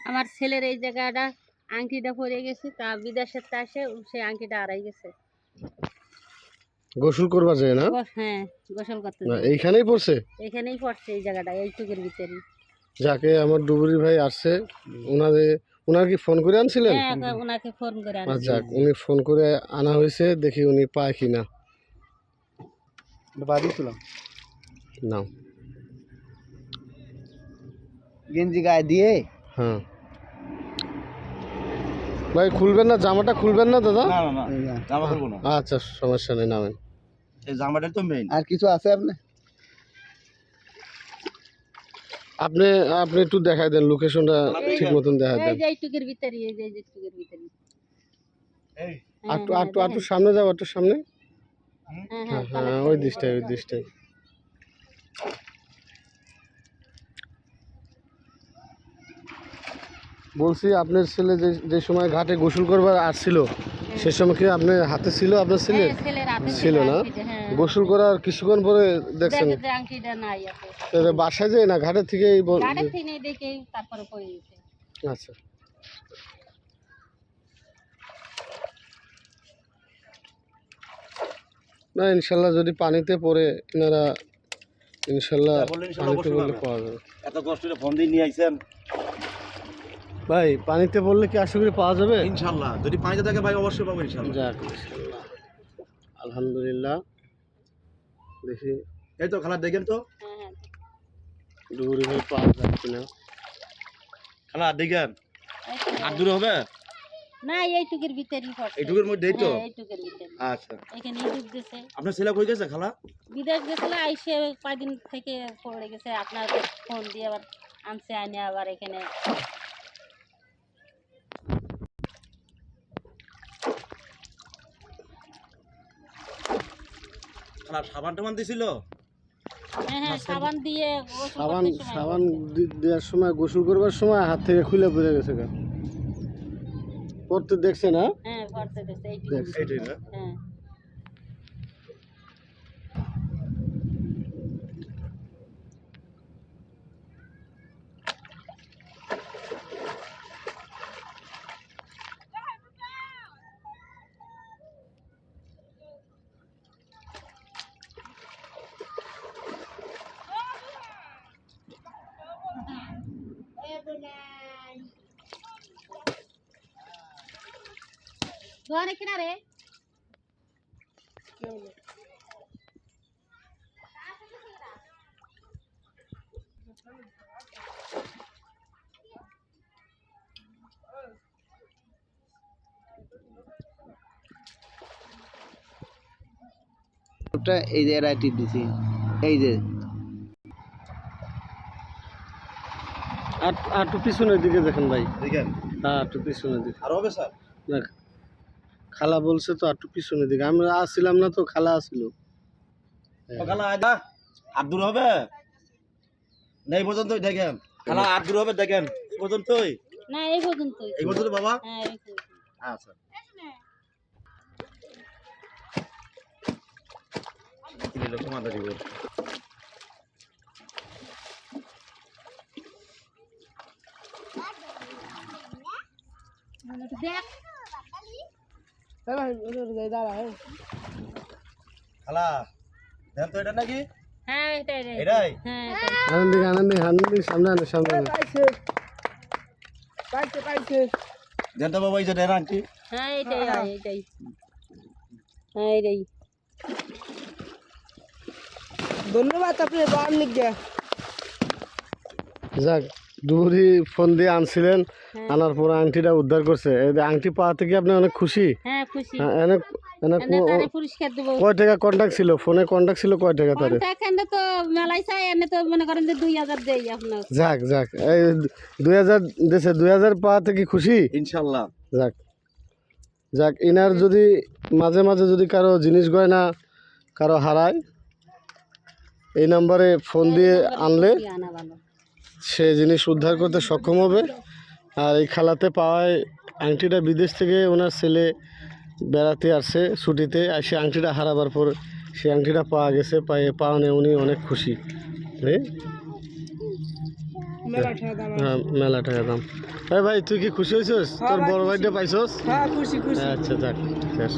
আমার ছেলের এই জায়গাটা আংটিটা পড়ে গেছে, তা বিদেশের আসে সেই আংটিটা হারাই গেছে। গোসল করবা যায় না? হ্যাঁ, গোসল করতে না, যায়। এইখানেই পড়ছে? এখানেই পড়ছে এই জায়গাটা, এইটুকুর ভিতরে। যাকে আমার ডুবুরি ভাই আসছে, ওনার কি ফোন করে আনছিলেন? হ্যাঁ, ওনাকে ফোন করে আনছি। আচ্ছা, উনি ফোন করে আনা হয়েছে, দেখি উনি পায় কিনা। বাড়ি তুলাম নাও গেঞ্জি গায়ে দিয়ে। হ্যাঁ ভাই, খুলবেন না জামাটা? খুলবেন না দাদা? না না না, জামা খুলবো না। আচ্ছা, সমস্যা নেই, নামেন। এই জামাটাই তো মেইন। আর কিছু আছে আপনি আপনি একটু দেখাই দেন, লোকেশনটা ঠিক মতন দেখাই দেন। এই যে এইটুকুর ভিতরে, এই যে এইটুকুর ভিতরে। এই একটু সামনে যাও, একটু সামনে। হ্যাঁ, হ্যাঁ, ওই দিকটাই। বলছি, আপনার ছেলে যে সময় ঘাটে গোসল করবার আসছিল, সে সময় কি আপনার হাতে ছিল? আপনার ছেলে ছিল না? গোসল করার কিছুক্ষণ পরে দেখছেন বাসায় যায় না, ঘাটের থেকে তারপরে পড়ে গেছে। আচ্ছা, না ইনশাল্লাহ যদি পানিতে পড়ে এনারা ইনশাল্লাহ পানিতে পড়লে পাওয়া যাবে। এত কষ্ট করে ফোন দিয়ে নিয়ে আইছেন ভাই, পানিতে পড়লে কি আশা করি পাওয়া যাবে? ইনশাআল্লাহ, যদি পানিতে থাকে ভাই অবশ্যই পাবো ইনশাআল্লাহ। যাক, ইনশাল্লাহ, আলহামদুলিল্লাহ। দেখি, এই তো খালা দেখেন তো ডুবুরি ভাই পাওয়া যাচ্ছে না। খালা দেখেন, আর দূরে হবে না, এইটুকুর ভিতরেই পড়ছে। এইটুকুর মধ্যেই তো? এইটুকুর ভিতরে। আচ্ছা, এখানেই ডুবতেছে। আপনার ছেলে কই গেছে খালা? বিদেশ গেছিল, আইসে কয়েকদিন থেকে পড়ে গেছে। আপনার ফোন দিয়ে আবার আনছে, আনে আবার এখানে। খালা সাবান টাবান দিছিল? হ্যাঁ, সাবান দিয়ে সাবান দেওয়ার সময়, গোসল করবার সময় হাত থেকে খুলে পড়ে গেছে। পড়তে দেখছে না? হ্যাঁ, পড়তে দেখছে। এইটাই না? হ্যাঁ। দোয়ারে কিনারে ওটা এই যে রাইট দিছি, এই যে আর একটু পিছনের দিকে দেখেন ভাই। দেখেন, হ্যাঁ, একটু পিছনের দিকে। আর হবে স্যার? দেখ, খালা বলছে তো একটু পিছনের দিকে। আমরা আসছিলাম না তো, খালা আসছিল। খালা আয়দা আর দূর হবে না? এই পর্যন্তই দেখেন খালা, আর দূর হবে দেখেন? এই পর্যন্তই? না, এই পর্যন্তই। এই পর্যন্ত বাবা? হ্যাঁ, এই পর্যন্ত। আচ্ছা, কমাতে দিব। দেখ খালা দেন তো, এটা নাকি? হ্যাঁ, এটাই এটাই? হ্যাঁ, আনন্দি সামনে আনে, সামনে আনে। দেন তো বাবা, এই যে দেন আন্টি। হ্যাঁ, এইটাই এইটাই। হ্যাঁ, এইটাই। ধন্যবাদ আপনার বাড়ি গিয়া। যাক, ডুবুরি ফোন দিয়ে আনছিলেন, আনার পর আংটিটা উদ্ধার করছে। এই আংটি পাওয়াতে কি আপনি অনেক খুশি? হ্যাঁ, খুশি। এনে পুরস্কার দেবো। কয় টাকা কন্ট্যাক্ট ছিল? ফোনে কন্ট্যাক্ট ছিল কয় টাকা তারে? এখানে তো মেলাই চাই, এনে তো মনে করেন যে 2000 দেই আপনার। যাক, এই 2000 দেশে 2000 পাওয়াতে কি খুশি? ইনশাল্লাহ। যাক, ইনার যদি মাঝে মাঝে যদি কারো জিনিস গয়না কারো হারায়, এই নাম্বারে ফোন দিয়ে আনলে সে জিনিস উদ্ধার করতে সক্ষম হবে। আর এই খালাতে পাওয়ায় আংটিটা বিদেশ থেকে ওনার ছেলে বেড়াতে আসছে ছুটিতে, আর সে আংটিটা হারাবার পর সে আংটিটা পাওয়া গেছে। পাওয়া নিয়ে উনি অনেক খুশি। মেলা টাকা দাম হ্যাঁ মেলা টাকা দাম। এই ভাই তুই কি খুশি হয়েছিস? তোর ভাই, বড় খুশি। ভাইটা পাইছস? হ্যাঁ খুশি খুশি আচ্ছা যাক শেষ।